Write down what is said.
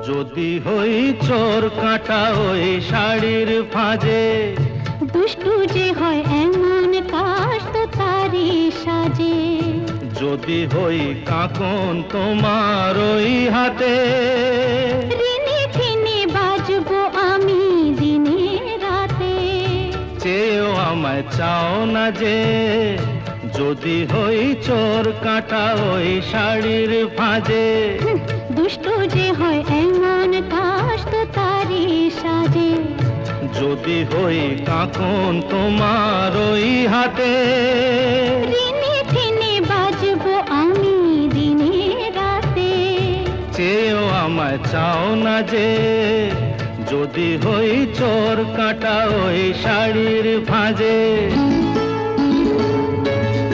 যদি হই চোর কাঁটা ওই শাড়ির ফাঁজে, দুষ্টু যে হয় এমন কাশ তো তারি সাজে। যদি হই কাঁকন তোমার ওই হাতে, রিনি ঝিনি বাজবো আমি দিনে রাতে। চেয়েও আমায় চাও না যে, যদি হই চোর কাঁটা ওই শাড়ির ফাঁজে। দুষ্টু যে হয় এমন কাশ তো তারি সাজে। যদি হই কাঁকন তোমার ওই হাতে, রিনি ঝিনি বাজবো আমি দিনে রাতে। চেয়েও আমায় চাও না যে, যদি হই চোর কাঁটা ওই শাড়ির ফাঁজে।